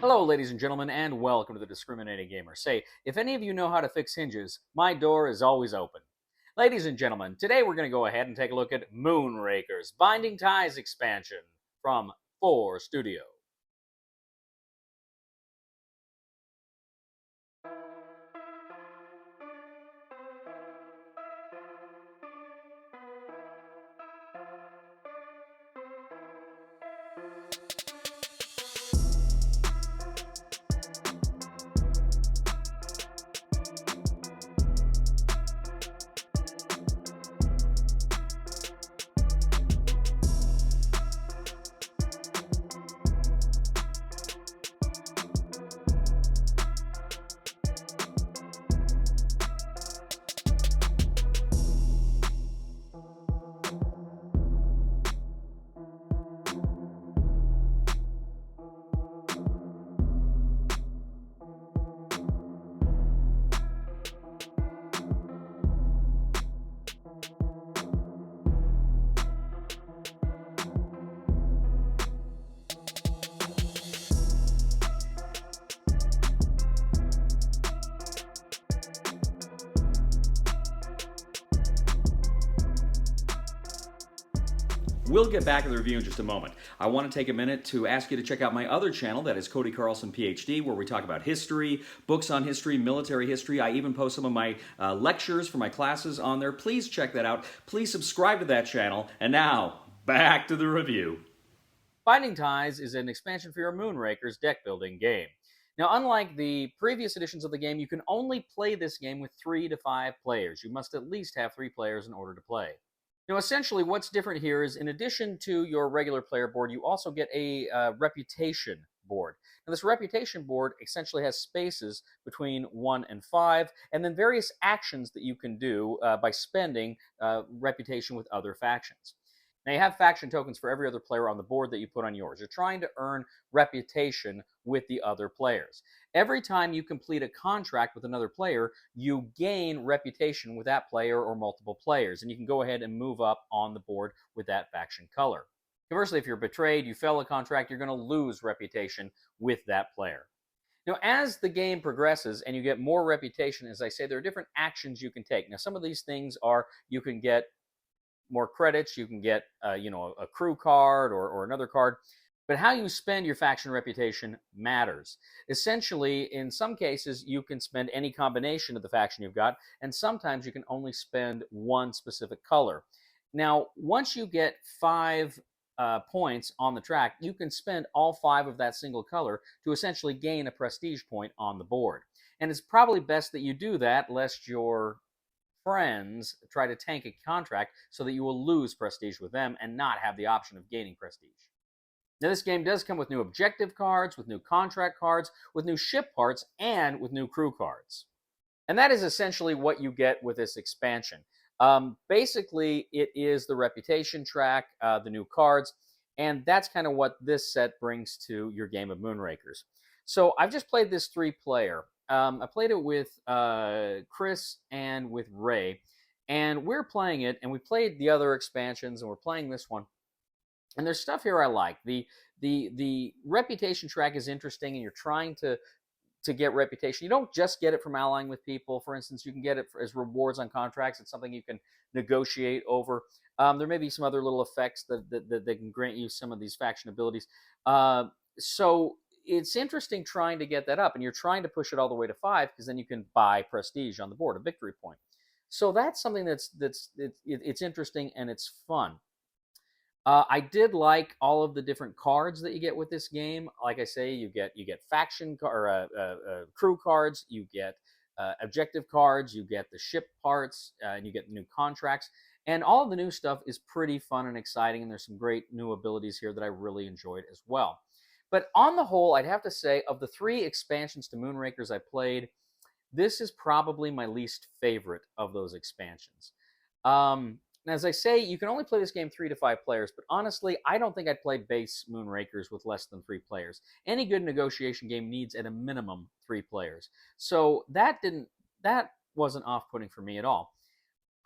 Hello, ladies and gentlemen, and welcome to the Discriminating Gamer. Say, if any of you know how to fix hinges, my door is always open. Ladies and gentlemen, today we're going to go ahead and take a look at Moonrakers Binding Ties expansion from 4 Studio. We'll get back to the review in just a moment. I want to take a minute to ask you to check out my other channel, that is Cody Carlson, PhD, where we talk about history, books on history, military history. I even post some of my lectures for my classes on there. Please check that out. Please subscribe to that channel. And now, back to the review. Binding Ties is an expansion for your Moonrakers deck building game. Now, unlike the previous editions of the game, you can only play this game with 3 to 5 players. You must at least have 3 players in order to play. Now, essentially, what's different here is in addition to your regular player board, you also get a reputation board. Now, this reputation board essentially has spaces between 1 and 5, and then various actions that you can do by spending reputation with other factions. Now, you have faction tokens for every other player on the board that you put on yours. You're trying to earn reputation with the other players. Every time you complete a contract with another player, you gain reputation with that player or multiple players, and you can go ahead and move up on the board with that faction color. Conversely, if you're betrayed, you fail a contract, you're going to lose reputation with that player. Now, as the game progresses and you get more reputation, as I say, there are different actions you can take. Now, some of these things are you can get more credits, you can get a crew card or another card. But how you spend your faction reputation matters. Essentially, in some cases, you can spend any combination of the faction you've got, and sometimes you can only spend one specific color. Now, once you get 5 points on the track, you can spend all 5 of that single color to essentially gain a prestige point on the board. And it's probably best that you do that, lest your friends try to tank a contract so that you will lose prestige with them and not have the option of gaining prestige. Now, this game does come with new objective cards, with new contract cards, with new ship parts, and with new crew cards. And that is essentially what you get with this expansion. Basically, it is the reputation track, the new cards, and that's kind of what this set brings to your game of Moonrakers. So I've just played this 3-player. I played it with Chris and with Ray, and we're playing it, and we played the other expansions, and we're playing this one. And there's stuff here I like. The reputation track is interesting, and you're trying to get reputation. You don't just get it from allying with people. For instance, you can get it as rewards on contracts. It's something you can negotiate over. There may be some other little effects that can grant you some of these faction abilities. So it's interesting trying to get that up, and you're trying to push it all the way to 5 because then you can buy prestige on the board, a victory point. So that's something it's interesting and it's fun. I did like all of the different cards that you get with this game. Like I say, you get faction or crew cards, you get objective cards, you get the ship parts, and you get new contracts. And all of the new stuff is pretty fun and exciting, and there's some great new abilities here that I really enjoyed as well. But on the whole, I'd have to say, of the 3 expansions to Moonrakers I played, this is probably my least favorite of those expansions. And as I say, you can only play this game 3 to 5 players, but honestly, I don't think I'd play base Moonrakers with less than 3 players. Any good negotiation game needs at a minimum 3 players. So that wasn't off-putting for me at all.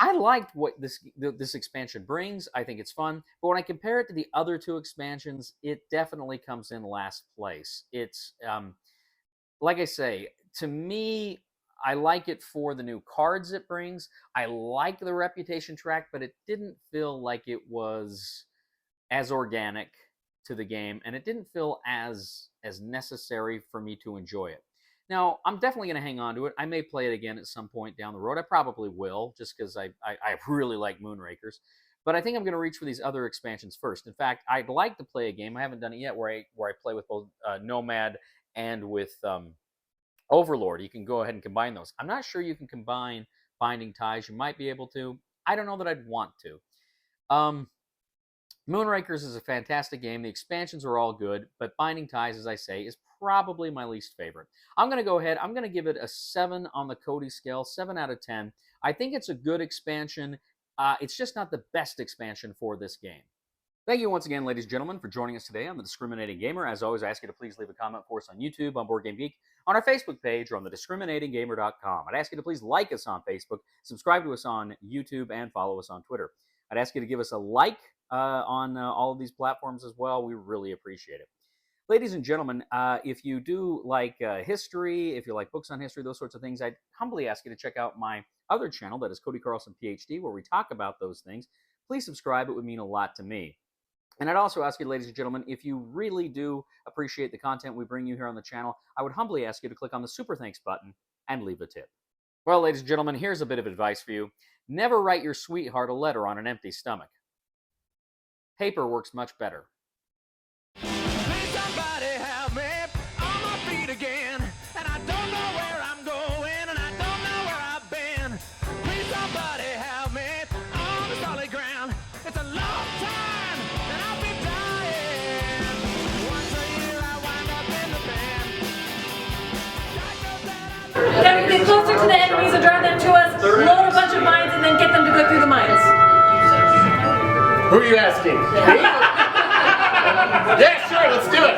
I liked what this expansion brings. I think it's fun, but when I compare it to the other two expansions, it definitely comes in last place. It's like I say, to me, I like it for the new cards it brings. I like the reputation track, but it didn't feel like it was as organic to the game, and it didn't feel as necessary for me to enjoy it. Now, I'm definitely going to hang on to it. I may play it again at some point down the road. I probably will, just because I really like Moonrakers. But I think I'm going to reach for these other expansions first. In fact, I'd like to play a game. I haven't done it yet, where I play with both Nomad and with Overlord. You can go ahead and combine those. I'm not sure you can combine Binding Ties. You might be able to. I don't know that I'd want to. Moonrakers is a fantastic game. The expansions are all good, but Binding Ties, as I say, is probably my least favorite. I'm going to go ahead. I'm going to give it a 7 on the Cody scale, 7 out of 10. I think it's a good expansion. It's just not the best expansion for this game. Thank you once again, ladies and gentlemen, for joining us today on The Discriminating Gamer. As always, I ask you to please leave a comment for us on YouTube, on Board Game Geek, on our Facebook page, or on thediscriminatinggamer.com. I'd ask you to please like us on Facebook, subscribe to us on YouTube, and follow us on Twitter. I'd ask you to give us a like on all of these platforms as well. We really appreciate it. Ladies and gentlemen, if you do like history, if you like books on history, those sorts of things, I'd humbly ask you to check out my other channel, that is Cody Carlson, PhD, where we talk about those things. Please subscribe. It would mean a lot to me. And I'd also ask you, ladies and gentlemen, if you really do appreciate the content we bring you here on the channel, I would humbly ask you to click on the Super Thanks button and leave a tip. Well, ladies and gentlemen, here's a bit of advice for you. Never write your sweetheart a letter on an empty stomach. Paper works much better. Please somebody help me on my feet again. And I don't know where I'm going, and I don't know where I've been. Please somebody help me on the solid ground. It's a long time, and I'll be dying. Once a year I wind up in the band. Then we get closer to the enemies and drive them to us, load a bunch of mines, and then get them to go through the mines. Who are you asking? Me? Yeah, sure, let's do it.